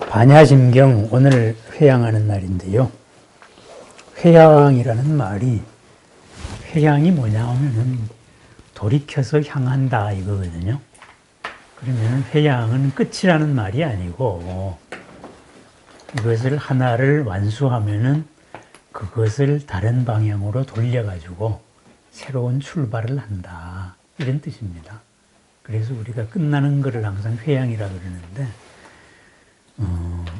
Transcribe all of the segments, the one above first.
반야심경 오늘 회양하는 날인데요. 회양이라는 말이 회양이 뭐냐 하면은 돌이켜서 향한다 이거거든요. 그러면 회양은 끝이라는 말이 아니고 이것을 하나를 완수하면은 그것을 다른 방향으로 돌려가지고 새로운 출발을 한다 이런 뜻입니다. 그래서 우리가 끝나는 것을 항상 회양이라 그러는데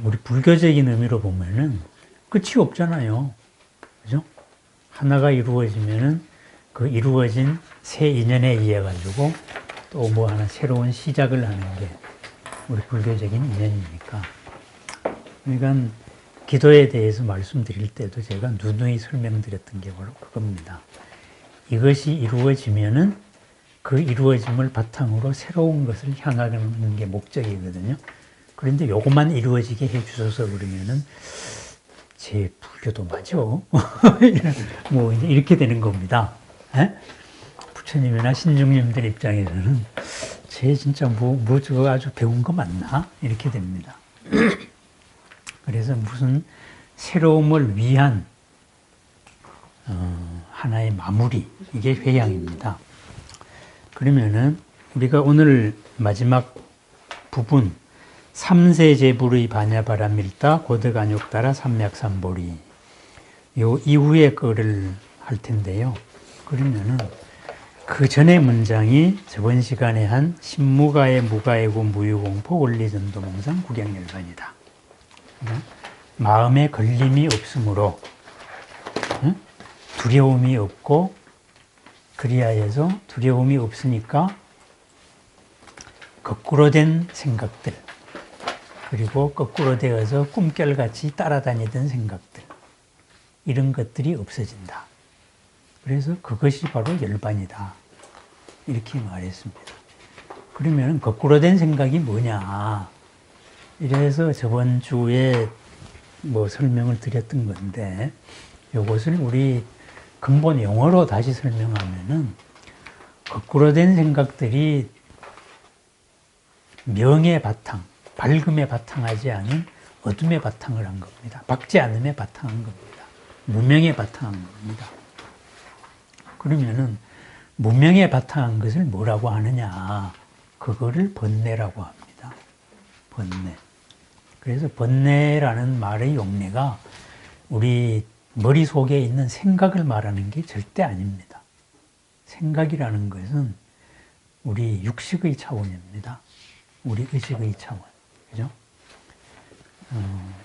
우리 불교적인 의미로 보면은 끝이 없잖아요. 그죠? 하나가 이루어지면은 그 이루어진 새 인연에 의해 가지고 또 뭐 하나 새로운 시작을 하는 게 우리 불교적인 인연이니까. 그러니까 기도에 대해서 말씀드릴 때도 제가 누누이 설명드렸던 게 바로 그겁니다. 이것이 이루어지면은 그 이루어짐을 바탕으로 새로운 것을 향하는 게 목적이거든요. 그런데 요것만 이루어지게 해주셔서 그러면은 제 불교도 맞아. 뭐 이렇게 되는 겁니다. 에? 부처님이나 신중님들 입장에서는 쟤 진짜 저거 아주 배운 거 맞나? 이렇게 됩니다. 그래서 무슨 새로움을 위한 하나의 마무리, 이게 회양입니다. 그러면은 우리가 오늘 마지막 부분 3세제불의 반야바라밀다 고득안욕따라 삼맥삼보리 요 이후의 거를 할 텐데요. 그러면은 그 전의 문장이 저번 시간에 한 신무가의 무가의고 무유공포 원리전도몽상 구경열반이다. 마음에 걸림이 없으므로 두려움이 없고 그리하여서 두려움이 없으니까 거꾸로 된 생각들 그리고 거꾸로 되어서 꿈결같이 따라다니던 생각들 이런 것들이 없어진다. 그래서 그것이 바로 열반이다. 이렇게 말했습니다. 그러면 거꾸로 된 생각이 뭐냐. 이래서 저번 주에 뭐 설명을 드렸던 건데 이것을 우리 근본 용어로 다시 설명하면은 거꾸로 된 생각들이 명의 바탕, 밝음에 바탕하지 않은 어둠에 바탕을 한 겁니다. 밝지 않음에 바탕한 겁니다. 무명에 바탕한 겁니다. 그러면은 무명에 바탕한 것을 뭐라고 하느냐? 그거를 번뇌라고 합니다. 번뇌. 그래서 번뇌라는 말의 용례가 우리 머릿속에 있는 생각을 말하는 게 절대 아닙니다. 생각이라는 것은 우리 육식의 차원입니다. 우리 의식의 차원. 그죠?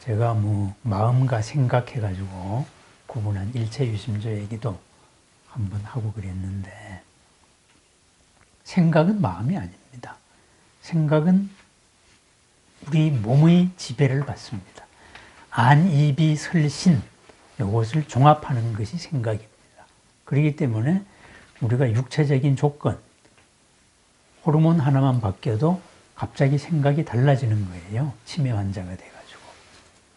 제가 뭐 마음과 생각해가지고 구분한 일체유심조 얘기도 한번 하고 그랬는데 생각은 마음이 아닙니다. 생각은 우리 몸의 지배를 받습니다. 안, 이비, 설, 신 이것을 종합하는 것이 생각입니다. 그렇기 때문에 우리가 육체적인 조건 호르몬 하나만 바뀌어도 갑자기 생각이 달라지는 거예요. 치매 환자가 돼가지고.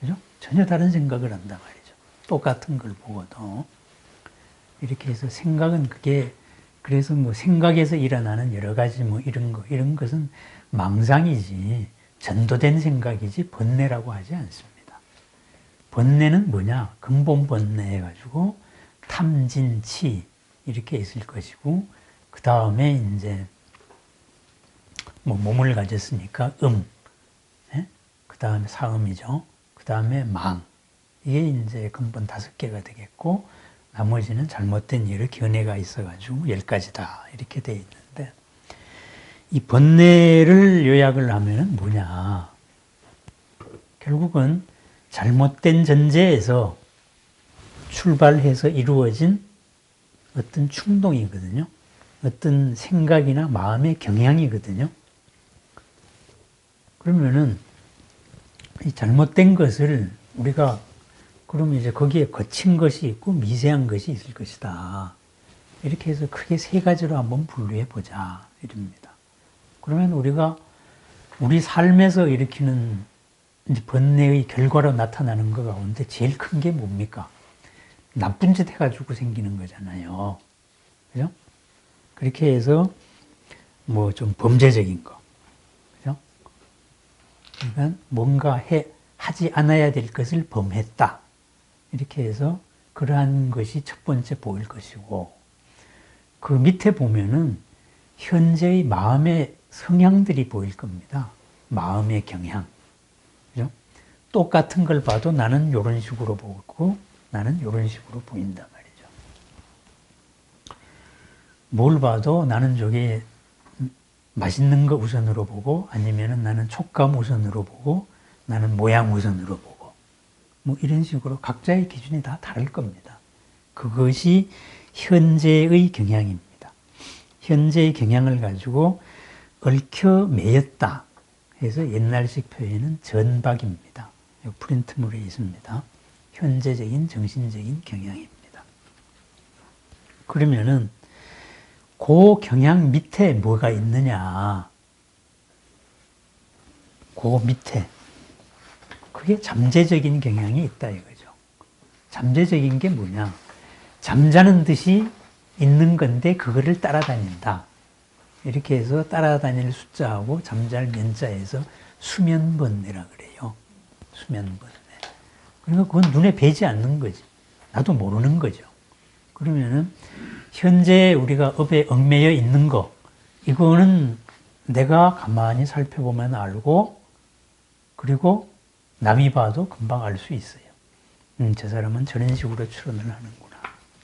그죠? 전혀 다른 생각을 한단 말이죠. 똑같은 걸 보고도. 이렇게 해서 생각은 그게, 그래서 뭐 생각에서 일어나는 여러 가지 뭐 이런 것은 망상이지, 전도된 생각이지, 번뇌라고 하지 않습니다. 번뇌는 뭐냐? 근본 번뇌 해가지고, 탐진치, 이렇게 있을 것이고, 그 다음에 이제, 뭐 몸을 가졌으니까 예? 그 다음에 사음이죠. 그 다음에 망. 이게 이제 근본 5개가 되겠고, 나머지는 잘못된 일을 견해가 있어가지고 10가지다. 이렇게 돼 있는데, 이 번뇌를 요약을 하면 뭐냐. 결국은 잘못된 전제에서 출발해서 이루어진 어떤 충동이거든요. 어떤 생각이나 마음의 경향이거든요. 그러면은 이 잘못된 것을 우리가 그러면 이제 거기에 거친 것이 있고 미세한 것이 있을 것이다. 이렇게 해서 크게 3가지로 한번 분류해 보자. 이럽니다. 그러면 우리가 우리 삶에서 일으키는 이제 번뇌의 결과로 나타나는 것 가운데 제일 큰 게 뭡니까? 나쁜 짓 해가지고 생기는 거잖아요. 그죠? 그렇게 해서 뭐 좀 범죄적인 거. 그죠? 그러니까 뭔가 하지 않아야 될 것을 범했다. 이렇게 해서 그러한 것이 첫 번째 보일 것이고, 그 밑에 보면은 현재의 마음의 성향들이 보일 겁니다. 마음의 경향. 그죠? 똑같은 걸 봐도 나는 이런 식으로 보고 나는 이런 식으로 보인단 말이죠. 뭘 봐도 나는 저게 맛있는 거 우선으로 보고, 아니면은 나는 촉감 우선으로 보고, 나는 모양 우선으로 보고, 뭐 이런 식으로 각자의 기준이 다 다를 겁니다. 그것이 현재의 경향입니다. 현재의 경향을 가지고 얽혀 매였다 해서 옛날식 표현은 전박입니다. 프린트물에 있습니다. 현재적인 정신적인 경향입니다. 그러면은 그 경향 밑에 뭐가 있느냐? 그 밑에 그게 잠재적인 경향이 있다 이거죠. 잠재적인 게 뭐냐? 잠자는 듯이 있는 건데 그거를 따라다닌다. 이렇게 해서 따라다닐 숫자하고 잠잘 면자에서 수면번뇌라 그래요. 수면번뇌. 그러니까 그건 눈에 뵈지 않는 거지. 나도 모르는 거죠. 그러면은 현재 우리가 업에 얽매여 있는 거, 이거는 내가 가만히 살펴보면 알고, 그리고 남이 봐도 금방 알 수 있어요. 저 사람은 저런 식으로 추론을 하는구나.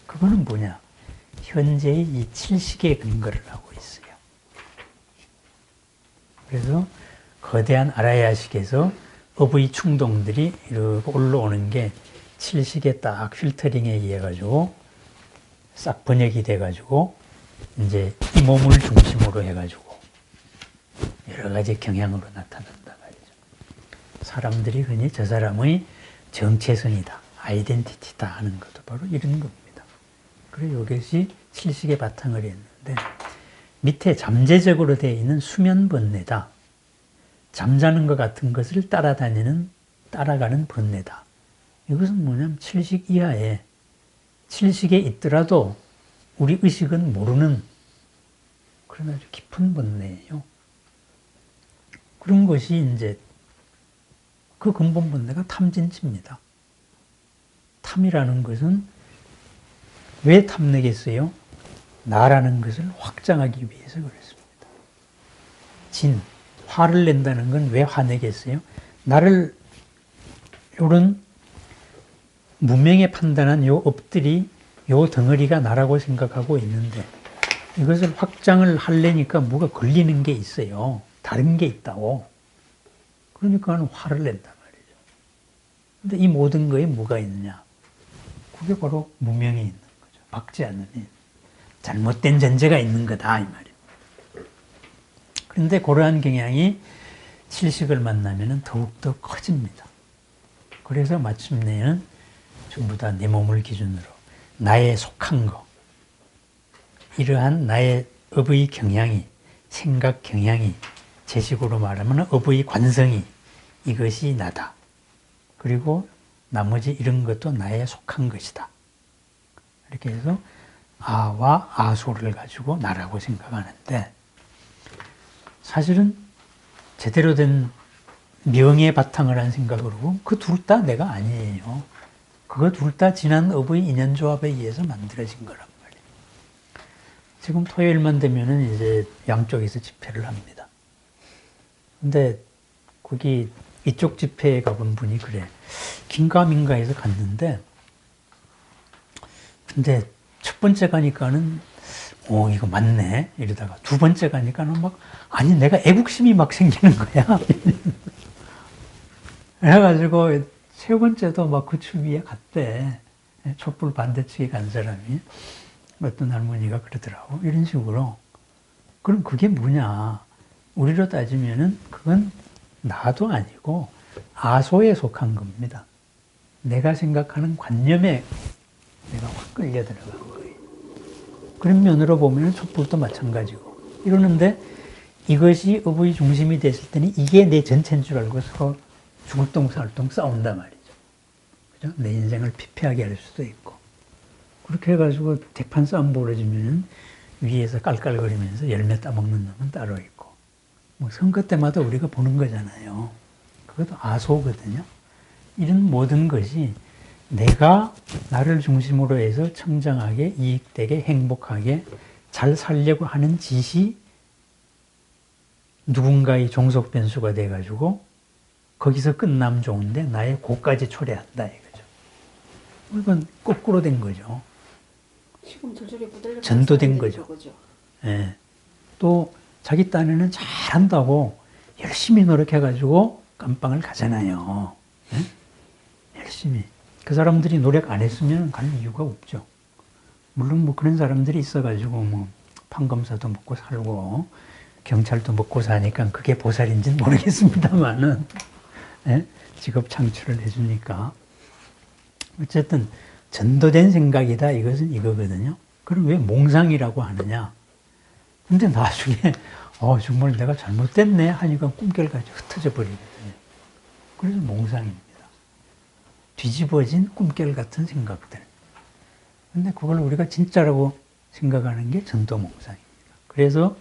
그거는 뭐냐? 현재의 이 칠식의 근거를 하고 있어요. 그래서 거대한 아라야식에서 업의 충동들이 이렇게 올라오는 게 칠식에 딱 필터링에 의해 가지고 싹 번역이 돼가지고 이제 이 몸을 중심으로 해가지고 여러 가지 경향으로 나타난다 말이죠. 사람들이 흔히 저 사람의 정체성이다, 아이덴티티다 하는 것도 바로 이런 겁니다. 그리고 이것이 칠식의 바탕을 했는데 밑에 잠재적으로 되어 있는 수면번뇌다. 잠자는 것 같은 것을 따라가는 번뇌다. 이것은 뭐냐면 칠식 이하에 칠식에 있더라도 우리 의식은 모르는 그런 아주 깊은 번뇌예요. 그런 것이 이제 그 근본 번뇌가 탐진치입니다. 탐이라는 것은 왜 탐내겠어요? 나라는 것을 확장하기 위해서 그렇습니다. 진, 화를 낸다는 건 왜 화내겠어요? 나를 이런 무명에 판단한 요 업들이 요 덩어리가 나라고 생각하고 있는데 이것을 확장을 하려니까 뭐가 걸리는 게 있어요. 다른 게 있다고. 그러니까 화를 낸단 말이죠. 근데 이 모든 거에 뭐가 있느냐? 그게 바로 무명이 있는 거죠. 박지 않는 잘못된 전제가 있는 거다 이 말이에요. 그런데 그러한 경향이 칠식을 만나면 더욱더 커집니다. 그래서 마침내는 전부 다 내 몸을 기준으로 나의 속한 거, 이러한 나의 업의 경향이, 생각 경향이, 제식으로 말하면 업의 관성이 이것이 나다. 그리고 나머지 이런 것도 나의 속한 것이다. 이렇게 해서 아와 아소를 가지고 나라고 생각하는데 사실은 제대로 된 명의 바탕을 한 생각으로 보면 그 둘 다 내가 아니에요. 그거 둘 다 지난 업의 인연조합에 의해서 만들어진 거란 말이에요. 지금 토요일만 되면은 이제 양쪽에서 집회를 합니다. 근데 거기 이쪽 집회에 가본 분이 그래. 긴가민가 해서 갔는데 근데 첫 번째 가니까는 이거 맞네 이러다가 두 번째 가니까는 막 아니 내가 애국심이 막 생기는 거야. 그래가지고 세 번째도 막 그 추위에 갔대. 촛불 반대측에 간 사람이 어떤 할머니가 그러더라고. 이런 식으로. 그럼 그게 뭐냐? 우리로 따지면은 그건 나도 아니고 아소에 속한 겁니다. 내가 생각하는 관념에 내가 확 끌려 들어간 거예요. 그런 면으로 보면 촛불도 마찬가지고. 이러는데 이것이 업의 중심이 됐을 때는 이게 내 전체인 줄 알고 서로 죽을똥살똥 싸운단 말이죠. 그죠? 내 인생을 피폐하게 할 수도 있고. 그렇게 해가지고 대판 싸움 벌어지면 위에서 깔깔거리면서 열매 따먹는 놈은 따로 있고. 뭐 선거 때마다 우리가 보는 거잖아요. 그것도 아소거든요. 이런 모든 것이 내가 나를 중심으로 해서 청정하게, 이익되게, 행복하게 잘 살려고 하는 짓이 누군가의 종속 변수가 돼가지고 거기서 끝나면 좋은데 나의 고까지 초래한다 이거죠. 이건 거꾸로 된 거죠. 전도된 거죠. 예. 또 자기 딴에는 잘한다고 열심히 노력해가지고 감방을 가잖아요. 예? 열심히. 그 사람들이 노력 안 했으면 갈 이유가 없죠. 물론 뭐 그런 사람들이 있어가지고 뭐 판검사도 먹고 살고 경찰도 먹고 사니까 그게 보살인지는 모르겠습니다만은 예? 직업 창출을 해주니까 어쨌든 전도된 생각이다 이것은 이거거든요. 그럼 왜 몽상이라고 하느냐? 근데 나중에 정말 내가 잘못됐네 하니까 꿈결까지 흩어져 버리거든요. 그래서 몽상입니다. 뒤집어진 꿈결 같은 생각들. 근데 그걸 우리가 진짜라고 생각하는 게 전도몽상입니다. 그래서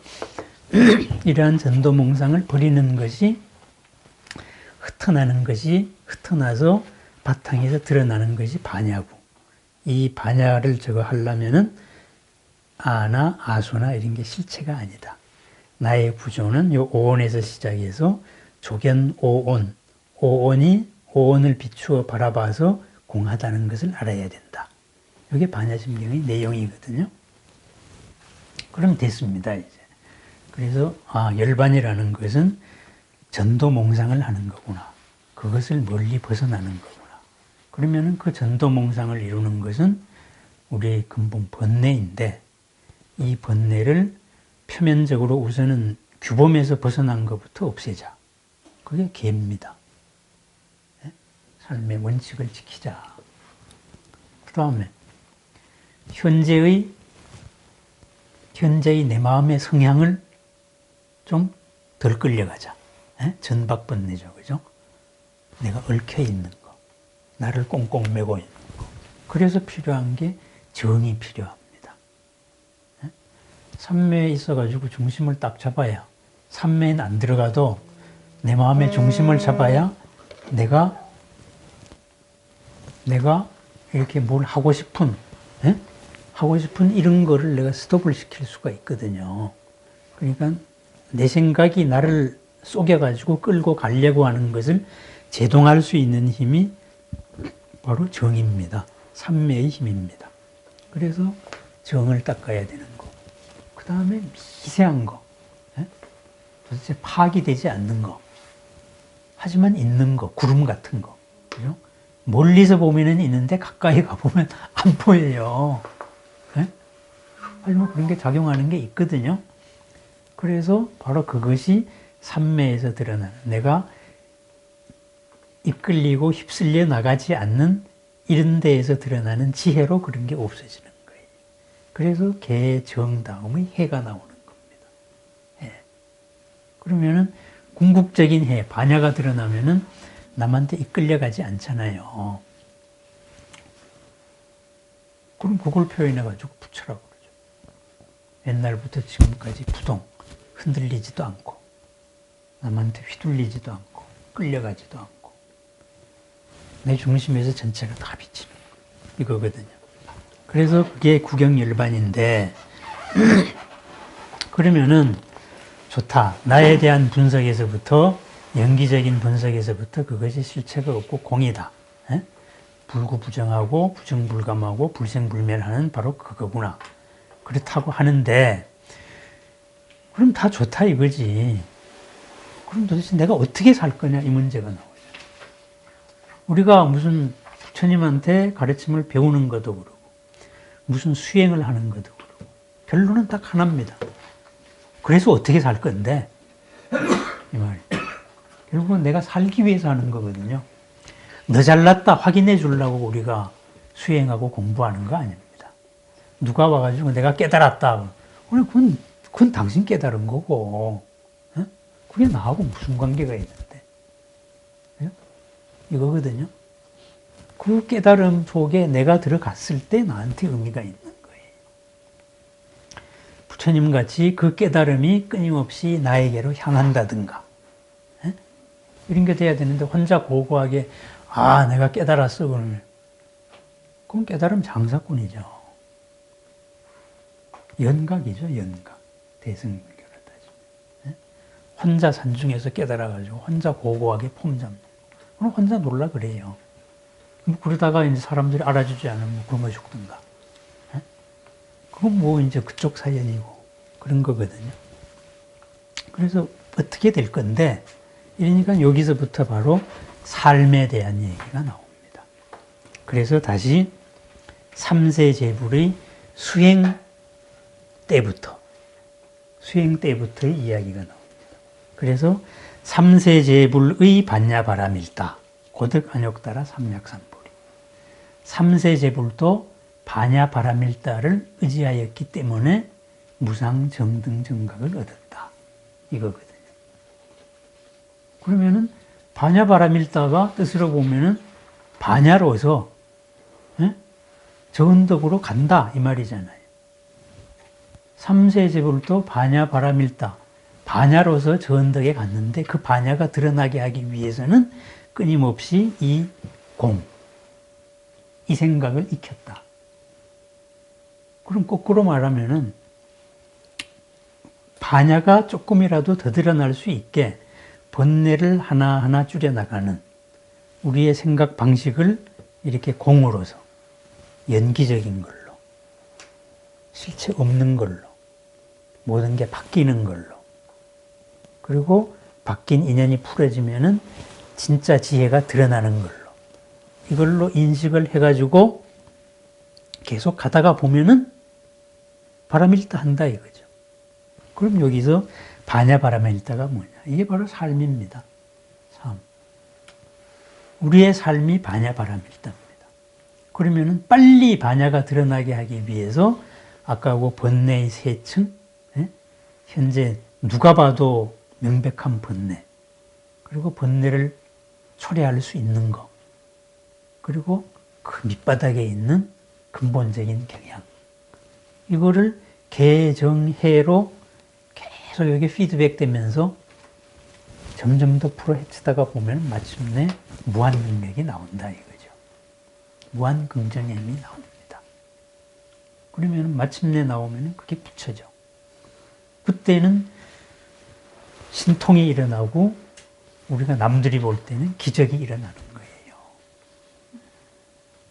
이러한 전도몽상을 버리는 것이 흩어나는 것이 흩어나서 바탕에서 드러나는 것이 반야고, 이 반야를 저거 하려면은 아나 아소나 이런 게 실체가 아니다. 나의 구조는 요 오온에서 시작해서 조견 오온, 오온이 오온을 비추어 바라봐서 공하다는 것을 알아야 된다. 이게 반야심경의 내용이거든요. 그럼 됐습니다, 이제. 그래서 열반이라는 것은 전도몽상을 하는 거구나. 그것을 멀리 벗어나는 거구나. 그러면은 그 전도몽상을 이루는 것은 우리의 근본 번뇌인데, 이 번뇌를 표면적으로 우선은 규범에서 벗어난 것부터 없애자. 그게 계입니다. 삶의 원칙을 지키자. 그 다음에 현재의 내 마음의 성향을 좀 덜 끌려가자. 전박번뇌죠, 그죠? 내가 얽혀 있는 거, 나를 꽁꽁 메고 있는 거. 그래서 필요한 게 정이 필요합니다. 삼매에 있어가지고 중심을 딱 잡아야, 삼매는 안 들어가도 내 마음의 중심을 잡아야 내가 이렇게 뭘 하고 싶은 이런 거를 내가 스톱을 시킬 수가 있거든요. 그러니까 내 생각이 나를 속여가지고 끌고 가려고 하는 것을 제동할 수 있는 힘이 바로 정입니다. 삼매의 힘입니다. 그래서 정을 닦아야 되는 거. 그 다음에 미세한 거. 도대체 파악이 되지 않는 거. 하지만 있는 거, 구름 같은 거. 그죠? 멀리서 보면은 있는데 가까이 가보면 안 보여요. 하지만 그런 게 작용하는 게 있거든요. 그래서 바로 그것이 삼매에서 드러나는, 내가 이끌리고 휩쓸려 나가지 않는 이런 데에서 드러나는 지혜로 그런 게 없어지는 거예요. 그래서 개, 정 다음의 해가 나오는 겁니다. 해. 그러면은 궁극적인 해, 반야가 드러나면은 남한테 이끌려가지 않잖아요. 그럼 그걸 표현해가지고 부처라고 그러죠. 옛날부터 지금까지 부동, 흔들리지도 않고, 남한테 휘둘리지도 않고, 끌려가지도 않고, 내 중심에서 전체가 다 비치는 이거거든요. 그래서 그게 구경열반인데, 그러면은 좋다. 나에 대한 분석에서부터, 연기적인 분석에서부터 그것이 실체가 없고 공이다. 불구부정하고 부정불감하고 불생불멸하는 바로 그거구나. 그렇다고 하는데, 그럼 다 좋다 이거지. 그럼 도대체 내가 어떻게 살 거냐 이 문제가 나오죠. 우리가 무슨 부처님한테 가르침을 배우는 것도 그러고 무슨 수행을 하는 것도 그러고 결론은 딱 하나입니다. 그래서 어떻게 살 건데? 이 말이에요. 결국은 내가 살기 위해서 하는 거거든요. 너 잘났다 확인해 주려고 우리가 수행하고 공부하는 거 아닙니다. 누가 와가지고 내가 깨달았다. 그건 당신 깨달은 거고, 그게 나하고 무슨 관계가 있는데. 이거거든요. 그 깨달음 속에 내가 들어갔을 때 나한테 의미가 있는 거예요. 부처님 같이 그 깨달음이 끊임없이 나에게로 향한다든가, 이런 게 돼야 되는데 혼자 고고하게 아, 내가 깨달았어. 그러면. 그건 깨달음 장사꾼이죠. 연각이죠, 연각. 대승불교를 따지면. 혼자 산중에서 깨달아가지고 혼자 고고하게 폼 잡는 거. 그럼 혼자 놀라 그래요. 그러다가 이제 사람들이 알아주지 않으면 굶어 죽든가. 그건 뭐 이제 그쪽 사연이고 그런 거거든요. 그래서 어떻게 될 건데, 이러니까 여기서부터 바로 삶에 대한 얘기가 나옵니다. 그래서 다시 3세 제불의 수행 때부터의 이야기가 나옵니다. 그래서 3세 제불의 반야바라밀다. 고득 안욕따라 삼약삼불이. 3세 제불도 반야바라밀다를 의지하였기 때문에 무상정등정각을 얻었다. 이거거든요. 그러면은 반야바라밀다가 뜻으로 보면은 반야로서 저언덕으로 간다 이 말이잖아요. 3세 제불도 반야바라밀다. 반야로서 저언덕에 갔는데 그 반야가 드러나게 하기 위해서는 끊임없이 이 생각을 익혔다. 그럼 거꾸로 말하면은 반야가 조금이라도 더 드러날 수 있게 번뇌를 하나하나 줄여나가는 우리의 생각 방식을 이렇게 공으로서 연기적인 걸로, 실체 없는 걸로, 모든 게 바뀌는 걸로, 그리고 바뀐 인연이 풀어지면은 진짜 지혜가 드러나는 걸로, 이걸로 인식을 해가지고 계속 가다가 보면은 바라밀다 한다 이거죠. 그럼 여기서 반야바라밀다가 뭐냐? 이게 바로 삶입니다. 삶. 우리의 삶이 반야바라밀다입니다. 그러면은 빨리 반야가 드러나게 하기 위해서 아까 그 번뇌의 세 층, 현재 누가 봐도 명백한 번뇌, 그리고 번뇌를 초래할 수 있는 것, 그리고 그 밑바닥에 있는 근본적인 경향, 이거를 개정해로 계속 여기 피드백 되면서 점점 더 풀어 헤치다가 보면 마침내 무한 능력이 나온다 이거죠. 무한 긍정행이 나옵니다. 그러면 마침내 나오면 그게 부처죠. 그때는 신통이 일어나고 우리가 남들이 볼 때는 기적이 일어나는 거예요.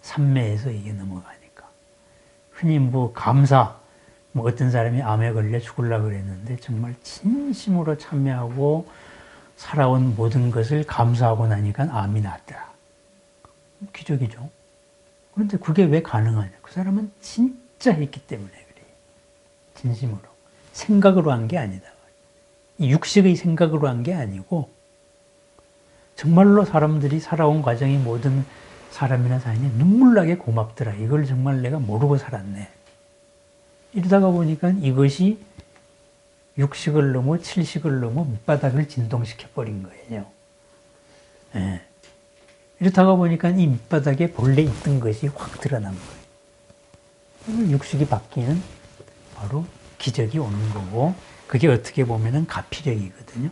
삼매에서 이게 넘어가니까. 흔히 어떤 사람이 암에 걸려 죽으려고 그랬는데 정말 진심으로 참여하고 살아온 모든 것을 감사하고 나니까 암이 낫더라. 기적이죠. 그런데 그게 왜 가능하냐? 그 사람은 진짜 했기 때문에 그래요. 진심으로. 생각으로 한 게 아니다. 이 육식의 생각으로 한 게 아니고 정말로 사람들이 살아온 과정이 모든 사람이나 사인이 눈물나게 고맙더라. 이걸 정말 내가 모르고 살았네. 이러다가 보니까 이것이 육식을 넘어 칠식을 넘어 밑바닥을 진동시켜버린 거예요. 예. 이렇다가 보니까 이 밑바닥에 본래 있던 것이 확 드러난 거예요. 육식이 바뀌는 바로 기적이 오는 거고, 그게 어떻게 보면은 가피력이거든요.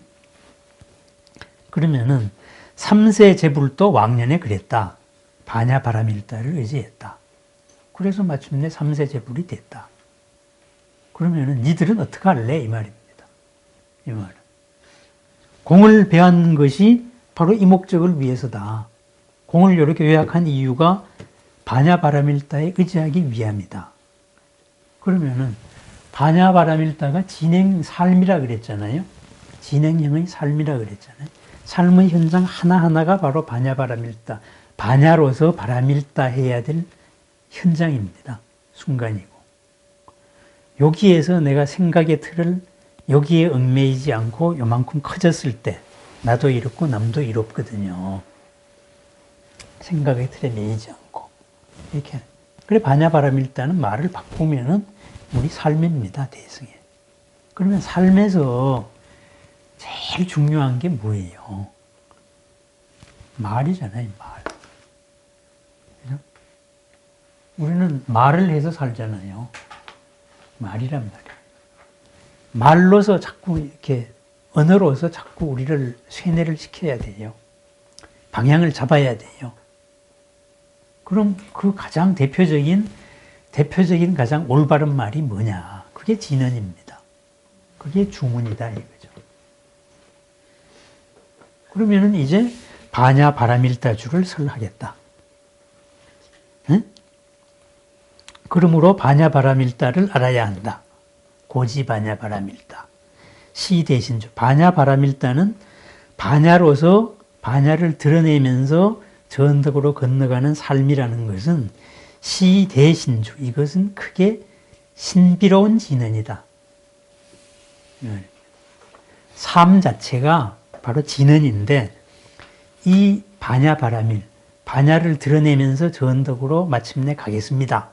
그러면은 3세 제불도 왕년에 그랬다. 반야바라밀다를 의지했다. 그래서 마침내 3세 제불이 됐다. 그러면은 니들은 어떻게 할래? 이 말입니다. 이 말은. 공을 배운 것이 바로 이 목적을 위해서다. 공을 이렇게 요약한 이유가 반야바라밀다에 의지하기 위함이다. 그러면은 반야바라밀다가 진행 삶이라 그랬잖아요. 진행형의 삶이라 그랬잖아요. 삶의 현장 하나하나가 바로 반야바라밀다. 반야로서 바라밀다 해야 될 현장입니다. 순간이고. 여기에서 내가 생각의 틀을 여기에 얽매이지 않고 요만큼 커졌을 때 나도 이렇고 남도 이롭거든요. 생각의 틀에 매이지 않고. 이렇게. 그래, 반야바라밀다는 말을 바꾸면은 우리 삶입니다, 대승에. 그러면 삶에서 제일 중요한 게 뭐예요? 말이잖아요, 말. 그죠? 우리는 말을 해서 살잖아요. 말이란 말이에요. 말로서 자꾸 이렇게, 언어로서 자꾸 우리를 세뇌를 시켜야 돼요. 방향을 잡아야 돼요. 그럼 그 가장 대표적인 가장 올바른 말이 뭐냐? 그게 진언입니다. 그게 주문이다 이거죠. 그러면은 이제 바냐 바라밀다주를 설하겠다. 응? 그러므로 바냐 바라밀다를 알아야 한다. 고지 바냐 바라밀다. 시 대신주. 바냐 바라밀다는 바냐로서 바냐를 드러내면서 전덕으로 건너가는 삶이라는 것은 시 대신주. 이것은 크게 신비로운 진언이다. 삶 자체가 바로 진언인데 이 바냐 바라밀, 바냐를 드러내면서 전덕으로 마침내 가겠습니다.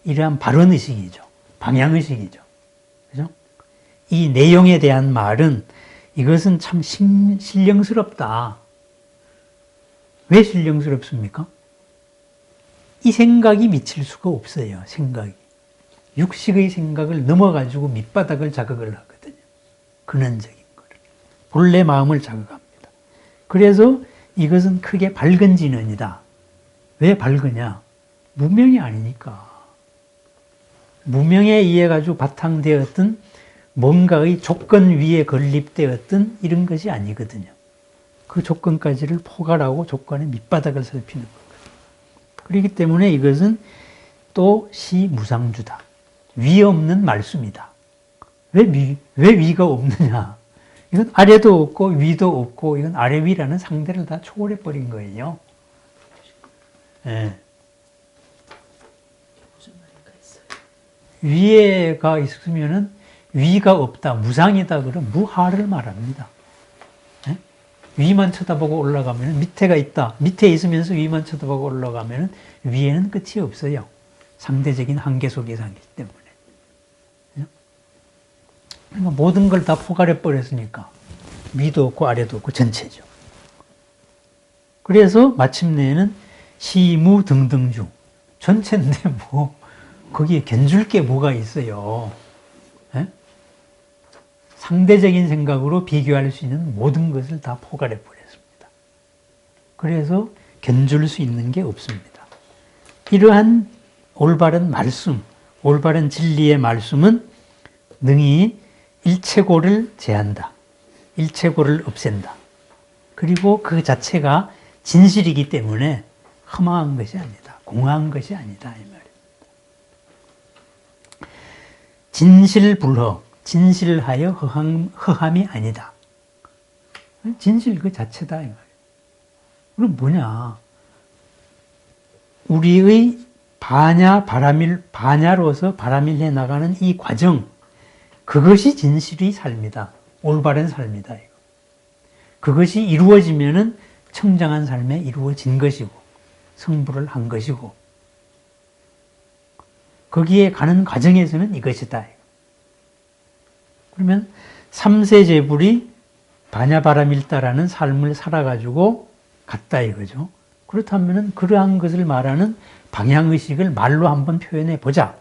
이러한 발언의식이죠. 방향의식이죠. 그죠? 이 내용에 대한 말은 이것은 참 신령스럽다. 왜 신령스럽습니까? 이 생각이 미칠 수가 없어요. 생각이. 육식의 생각을 넘어가지고 밑바닥을 자극을 하거든요. 근원적인 거를. 본래 마음을 자극합니다. 그래서 이것은 크게 밝은 진언이다. 왜 밝으냐? 무명이 아니니까. 무명에 의해 가지고 바탕되었던 뭔가의 조건 위에 건립되었던 이런 것이 아니거든요. 그 조건까지를 포괄하고 조건의 밑바닥을 살피는 거거든요. 그렇기 때문에 이것은 또 시무상주다. 위 없는 말씀이다. 왜 위가 없느냐? 이건 아래도 없고 위도 없고 이건 아래 위라는 상대를 다 초월해 버린 거예요. 네. 위에가 있으면은 위가 없다, 무상이다 그러면 무하를 말합니다. 네? 위만 쳐다보고 올라가면 밑에가 있다. 밑에 있으면서 위만 쳐다보고 올라가면 위에는 끝이 없어요. 상대적인 한계 속에 살기 때문에. 그러니까 모든 걸 다 포괄해 버렸으니까 위도 없고 아래도 없고 전체죠. 그래서 마침내는 시무 등등주 전체인데 뭐 거기에 견줄 게 뭐가 있어요. 에? 상대적인 생각으로 비교할 수 있는 모든 것을 다 포괄해 버렸습니다. 그래서 견줄 수 있는 게 없습니다. 이러한 올바른 말씀, 올바른 진리의 말씀은 능히 일체고를 제한다. 일체고를 없앤다. 그리고 그 자체가 진실이기 때문에 허망한 것이 아니다. 공허한 것이 아니다. 이 말입니다. 진실불허, 진실하여 허함이 아니다. 진실 그 자체다. 이 말이에요. 그럼 뭐냐? 우리의 바냐로서 바라밀해 나가는 이 과정, 그것이 진실의 삶이다. 올바른 삶이다. 이거. 그것이 이루어지면은 청정한 삶에 이루어진 것이고, 성불을 한 것이고, 거기에 가는 과정에서는 이것이다. 그러면 삼세제불이 바냐바라밀다라는 삶을 살아가지고 갔다 이거죠. 그렇다면 그러한 것을 말하는 방향의식을 말로 한번 표현해 보자.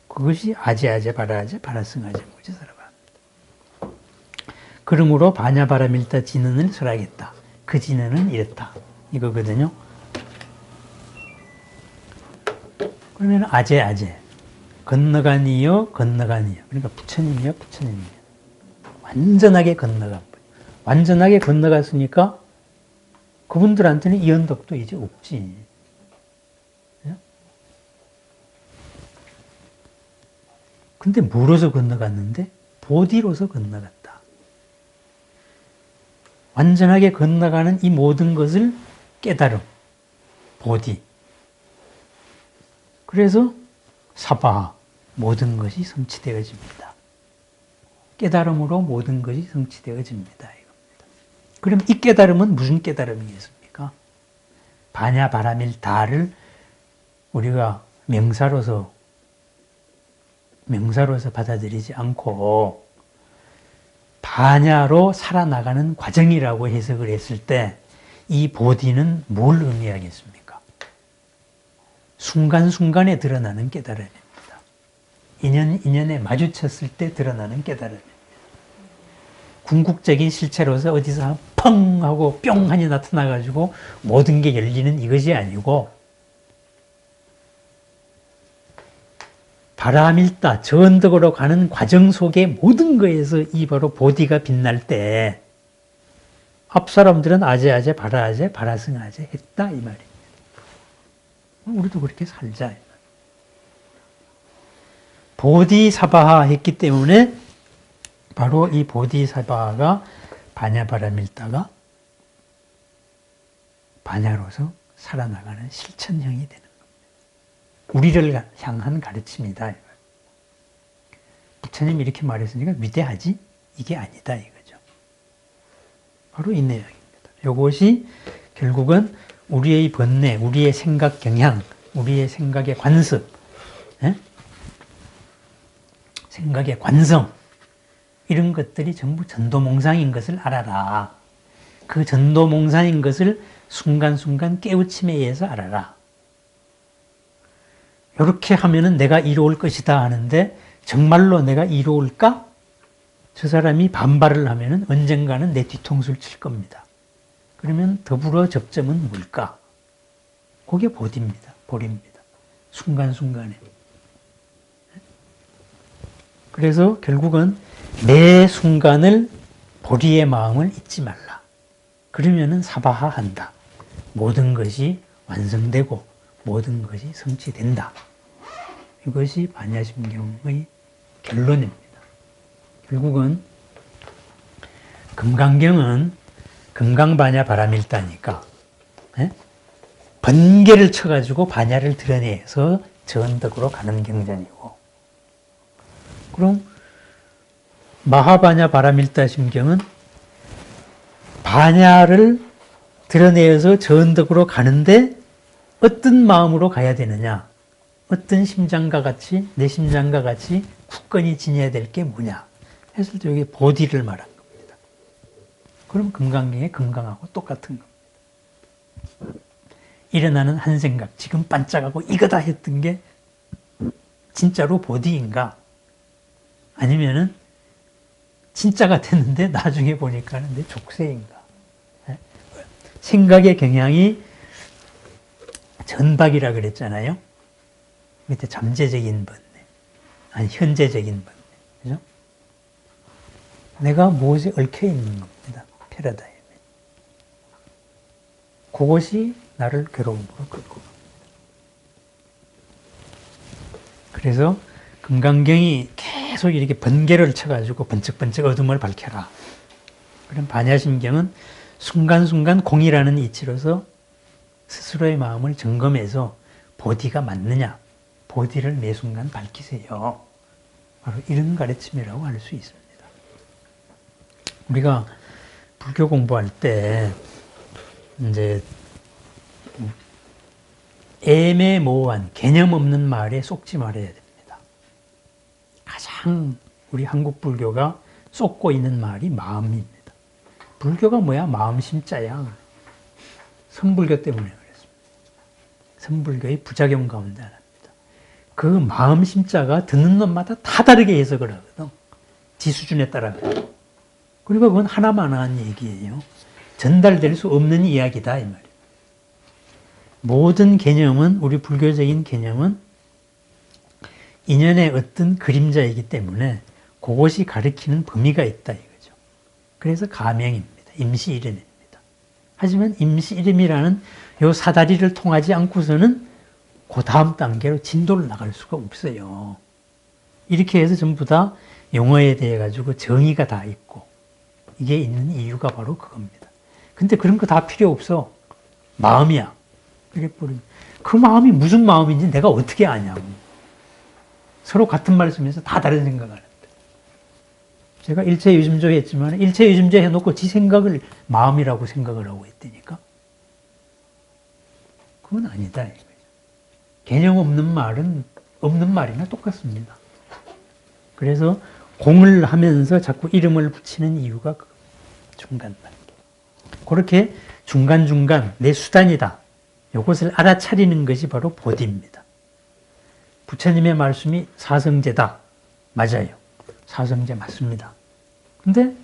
그것이 아제아제 바라아제 바라승아제 무제사라고 합니다. 그러므로 바냐바라밀다 진언을 설하겠다. 그 진언은 이랬다. 이거거든요. 그러면 아제아제 건너가니요 건너가니요. 그러니까 부처님이요 부처님이요. 완전하게 건너간 완전하게 건너갔으니까 그분들한테는 이 언덕도 이제 없지. 근데 뭐로서 건너갔는데? 보디로서 건너갔다. 완전하게 건너가는 이 모든 것을 깨달음, 보디. 그래서 사바, 모든 것이 성취되어집니다. 깨달음으로 모든 것이 성취되어집니다. 이겁니다. 그럼 이 깨달음은 무슨 깨달음이겠습니까? 바냐바라밀다를 우리가 명사로서 받아들이지 않고 바냐로 살아나가는 과정이라고 해석을 했을 때 이 보디는 뭘 의미하겠습니까? 순간순간에 드러나는 깨달음입니다. 인연에 마주쳤을 때 드러나는 깨달음입니다. 궁극적인 실체로서 어디서 펑 하고 뿅 하니 나타나가지고 모든 게 열리는 이것이 아니고 바라밀다, 저언덕으로 가는 과정 속의 모든 거에서 이 바로 보디가 빛날 때 앞 사람들은 아제아제, 바라아제, 바라승아제 했다 이 말입니다. 우리도 그렇게 살자. 보디사바하 했기 때문에 바로 이 보디사바하가 바냐바라밀다가 바냐로서 살아나가는 실천형이 되는 겁니다. 우리를 향한 가르침이다. 부처님이 이렇게 말했으니까 위대하지? 이게 아니다 이거죠. 바로 이 내용입니다. 이것이 결국은 우리의 번뇌, 우리의 생각 경향, 우리의 생각의 관습, 생각의 관성 이런 것들이 전부 전도몽상인 것을 알아라. 그 전도몽상인 것을 순간순간 깨우침에 의해서 알아라. 이렇게 하면은 내가 이로울 것이다 하는데 정말로 내가 이로울까? 저 사람이 반발을 하면은 언젠가는 내 뒤통수를 칠 겁니다. 그러면 더불어 접점은 뭘까? 그게 보디입니다. 보리입니다. 순간순간에. 그래서 결국은 매 순간을 보리의 마음을 잊지 말라. 그러면은 사바하한다. 모든 것이 완성되고 모든 것이 성취된다. 이것이 반야심경의 결론입니다. 결국은 금강경은 금강반야 바라밀다니까 번개를 쳐가지고 반야를 드러내서 저언덕으로 가는 경전이고, 그럼 마하바냐 바라밀다 심경은 반야를 드러내어서 저언덕으로 가는데 어떤 마음으로 가야 되느냐, 어떤 심장과 같이, 내 심장과 같이 굳건히 지녀야 될 게 뭐냐 했을 때 여기 보디를 말한 겁니다. 그럼 금강경의 금강하고 똑같은 겁니다. 일어나는 한 생각, 지금 반짝하고 이거다 했던 게 진짜로 보디인가? 아니면은 진짜가 됐는데 나중에 보니까는 내 족쇄인가? 생각의 경향이 전박이라 그랬잖아요. 밑에 잠재적인 번뇌, 아니 현재적인 번뇌, 그죠? 내가 무엇에 얽혀 있는 겁니다. 패러다임에. 그것이 나를 괴로움으로 끌고 갑니다. 그래서 금강경이 계속 이렇게 번개를 쳐가지고 번쩍번쩍 어둠을 밝혀라. 그럼 반야심경은 순간순간 공이라는 이치로서 스스로의 마음을 점검해서 보디가 맞느냐, 보디를 매 순간 밝히세요. 바로 이런 가르침이라고 할 수 있습니다. 우리가 불교 공부할 때 이제 애매모호한 개념 없는 말에 속지 말아야 됩니다. 가장 우리 한국 불교가 쏟고 있는 말이 마음입니다. 불교가 뭐야? 마음 심자야. 선불교 때문에 그랬습니다. 선불교의 부작용 가운데 하나입니다. 그 마음 심자가 듣는 놈마다 다 다르게 해석을 하거든. 지 수준에 따라. 그리고 그건 하나만한 얘기예요. 전달될 수 없는 이야기다 이 말이에요. 모든 개념은, 우리 불교적인 개념은 인연의 어떤 그림자이기 때문에 그것이 가리키는 범위가 있다 이거죠. 그래서 가명입니다. 임시 이름입니다. 하지만 임시 이름이라는 요 사다리를 통하지 않고서는 그 다음 단계로 진도를 나갈 수가 없어요. 이렇게 해서 전부 다 용어에 대해 가지고 정의가 다 있고 이게 있는 이유가 바로 그겁니다. 근데 그런 거 다 필요 없어. 마음이야. 그 마음이 무슨 마음인지 내가 어떻게 아냐고. 서로 같은 말씀에서 다 다른 생각을 하는데. 제가 일체유심조 했지만 일체유심조 해놓고 지 생각을 마음이라고 생각을 하고 있다니까. 그건 아니다. 이거죠. 개념 없는 말은 없는 말이나 똑같습니다. 그래서 공을 하면서 자꾸 이름을 붙이는 이유가 중간 단계. 그렇게 중간중간 내 수단이다. 이것을 알아차리는 것이 바로 보디입니다. 부처님의 말씀이 사성제다. 맞아요. 사성제 맞습니다. 근데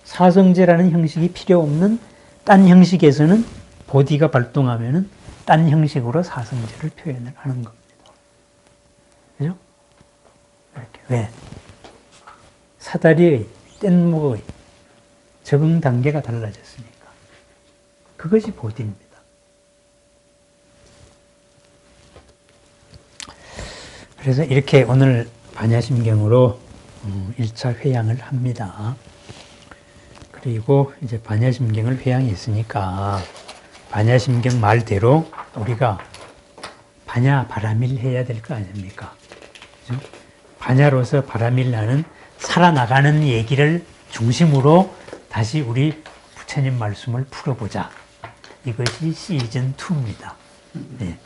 사성제라는 형식이 필요 없는 딴 형식에서는 보디가 발동하면은 딴 형식으로 사성제를 표현을 하는 겁니다. 그죠? 이렇게. 왜? 사다리의, 뗏목의 적응 단계가 달라졌으니까. 그것이 보디입니다. 그래서 이렇게 오늘 반야심경으로 1차 회양을 합니다. 그리고 이제 반야심경을 회양했으니까 반야심경 말대로 우리가 반야 바라밀 해야 될 거 아닙니까? 그죠? 반야로서 바라밀라는 살아나가는 얘기를 중심으로 다시 우리 부처님 말씀을 풀어보자. 이것이 시즌 2입니다. 네.